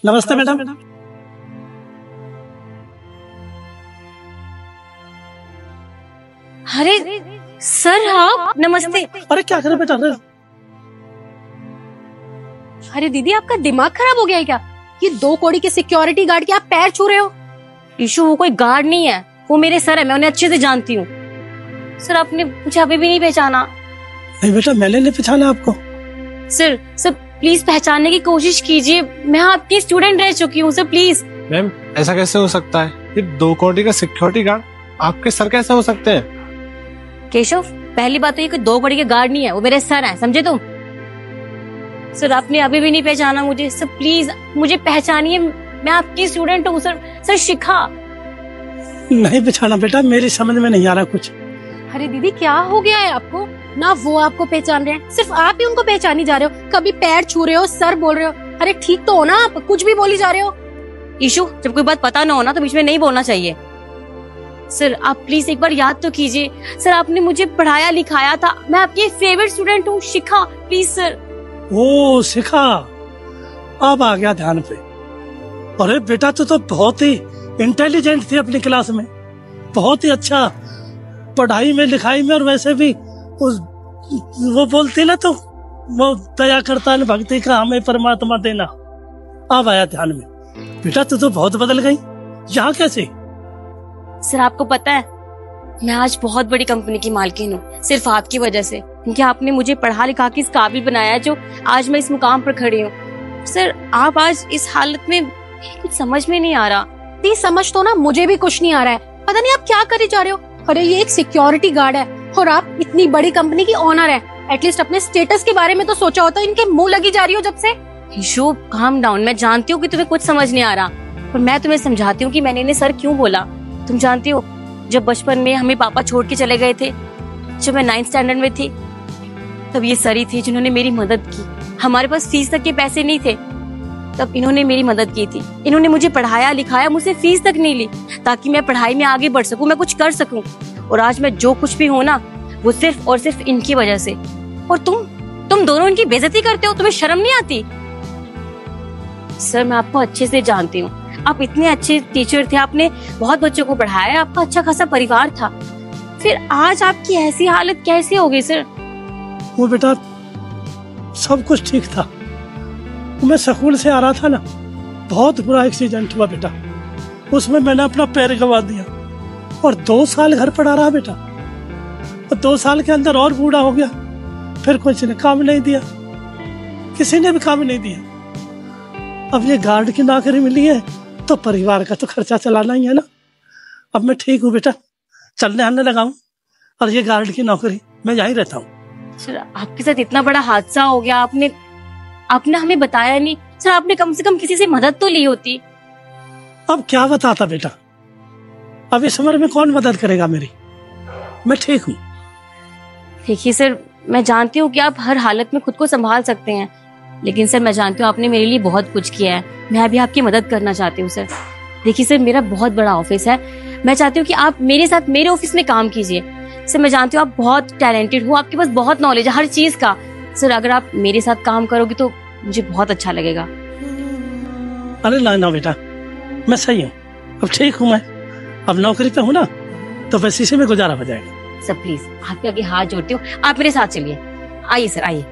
नमस्ते मैडम। अरे सर आप नमस्ते। अरे क्या करे बेटा? अरे दीदी आपका दिमाग खराब हो गया है क्या? ये 2 कौड़ी के सिक्योरिटी गार्ड के आप पैर छू रहे हो? ईशु वो कोई गार्ड नहीं है, वो मेरे सर है, मैं उन्हें अच्छे से जानती हूँ। सर आपने मुझे अभी भी नहीं पहचाना। नहीं बेटा, मैंने नहीं पहचाना आपको। सर प्लीज पहचानने की कोशिश कीजिए, मैं आपकी स्टूडेंट रह चुकी हूँ सर, प्लीज। मैम ऐसा कैसे हो सकता है? ये 2 कौड़ी का सिक्योरिटी गार्ड आपके सर कैसे हो सकते हैं? केशव, पहली बात तो ये कोई 2 कौड़ी के गार्ड नहीं है, वो मेरे सर हैं, समझे तुम? सर आपने अभी भी नहीं पहचाना मुझे, सर प्लीज मुझे पहचानिए, मैं आपकी स्टूडेंट हूँ सर। सर शिखा। नहीं पहचाना बेटा, मेरी समझ में नहीं आ रहा कुछ। अरे दीदी क्या हो गया है आपको? ना वो आपको पहचान रहे हैं, सिर्फ आप ही उनको पहचानी जा रहे हो। कभी पैर छू रहे हो, सर बोल रहे हो। अरे ठीक तो हो ना, आप कुछ भी बोली जा रहे हो। ईशु, जब कोई बात पता ना हो ना तो बीच में नहीं बोलना चाहिए। सर आप प्लीज एक बार याद तो कीजिए, सर आपने मुझे पढ़ाया लिखाया था, मैं आपकी फेवरेट स्टूडेंट हूँ शिखा, प्लीज सर। ओ शिखा, अब आ गया ध्यान पे। अरे बेटा तो बहुत ही इंटेलिजेंट थी अपनी क्लास में, बहुत ही अच्छा पढ़ाई में लिखाई में, और वैसे भी वो बोलती ना तो वो दया करता है भक्ति का हमें परमात्मा देना। अब आया ध्यान में। बेटा तू तो बहुत बदल गई, यहाँ कैसे? सर आपको पता है, मैं आज बहुत बड़ी कंपनी की मालकिन हूँ, सिर्फ आपकी वजह से, क्योंकि आपने मुझे पढ़ा लिखा के इस काबिल बनाया है जो आज मैं इस मुकाम पर खड़ी हूँ। सर आप आज इस हालत में, कुछ समझ में नहीं आ रहा। दी समझ तो ना मुझे भी कुछ नहीं आ रहा है, पता नहीं आप क्या करे जा रहे हो। अरे ये एक सिक्योरिटी गार्ड है और आप इतनी बड़ी कंपनी की ओनर है, एटलीस्ट अपने स्टेटस के बारे में तो सोचा होता। इनके मुंह लगी जा रही हो जब से। ईशु काम डाउन, मैं जानती हूँ कि तुम्हें कुछ समझ नहीं आ रहा, पर मैं तुम्हें समझाती हूँ कि मैंने इन्हें सर क्यों बोला। तुम जानती हो, जब बचपन में हमें पापा छोड़ के चले गए थे, जब मैं 9th स्टैंडर्ड में थी, तब ये सर ही थे जिन्होंने मेरी मदद की। हमारे पास फीस तक के पैसे नहीं थे, तब इन्होंने मेरी मदद की थी। इन्होंने मुझे पढ़ाया लिखाया, मुझसे फीस तक नहीं ली, ताकि मैं पढ़ाई में आगे बढ़ सकूं, मैं कुछ कर सकूं। और आज मैं जो कुछ भी हूं ना, वो सिर्फ और सिर्फ इनकी वजह से। और तुम दोनों इनकी बेइज्जती करते हो, तुम्हें शर्म नहीं आती? सर मैं आपको अच्छे से जानती हूँ, आप इतने अच्छे टीचर थे, आपने बहुत बच्चों को पढ़ाया, आपका अच्छा खासा परिवार था, फिर आज आपकी ऐसी हालत कैसे हो गई सर? वो बेटा सब कुछ ठीक था, मैं स्कूल से आ रहा था ना, बहुत बुरा एक्सीडेंट हुआ बेटा, उसमें मैंने अपना पैर गंवा दिया और 2 साल घर पड़ा रहा बेटा, और 2 साल के अंदर और बूढ़ा हो गया। फिर किसी ने काम नहीं दिया, किसी ने भी काम नहीं दिया। अब ये गार्ड की नौकरी मिली है तो परिवार का तो खर्चा चलाना ही है ना। अब मैं ठीक हूँ बेटा, चलने आने लगा हूँ, और ये गार्ड की नौकरी मैं यहीं रहता हूँ। सर आपके साथ इतना बड़ा हादसा हो गया, आपने हमें बताया नहीं। सर आपने कम से कम किसी से मदद तो ली होती। अब क्या बताता बेटा, अब इस उम्र में कौन मदद करेगा मेरी? मैं ठीक हूँ। देखिए सर, मैं जानती हूँ कि आप हर हालत में खुद को संभाल सकते हैं, लेकिन सर मैं जानती हूँ आपने मेरे लिए बहुत कुछ किया है, मैं अभी आपकी मदद करना चाहती हूँ सर। देखिए सर, मेरा बहुत बड़ा ऑफिस है, मैं चाहती हूँ कि आप मेरे साथ मेरे ऑफिस में काम कीजिए। सर मैं जानती हूँ आप बहुत टैलेंटेड हो, आपके पास बहुत नॉलेज है हर चीज का। सर अगर आप मेरे साथ काम करोगे तो मुझे बहुत अच्छा लगेगा। अरे ना बेटा, मैं सही हूँ, अब ठीक हूँ मैं, अब नौकरी पे हूँ ना, तो बस इसी में गुजारा हो जाएगा। सर प्लीज आपके आगे हाथ जोड़ती हूँ, आप मेरे साथ चलिए। आइए सर आइए।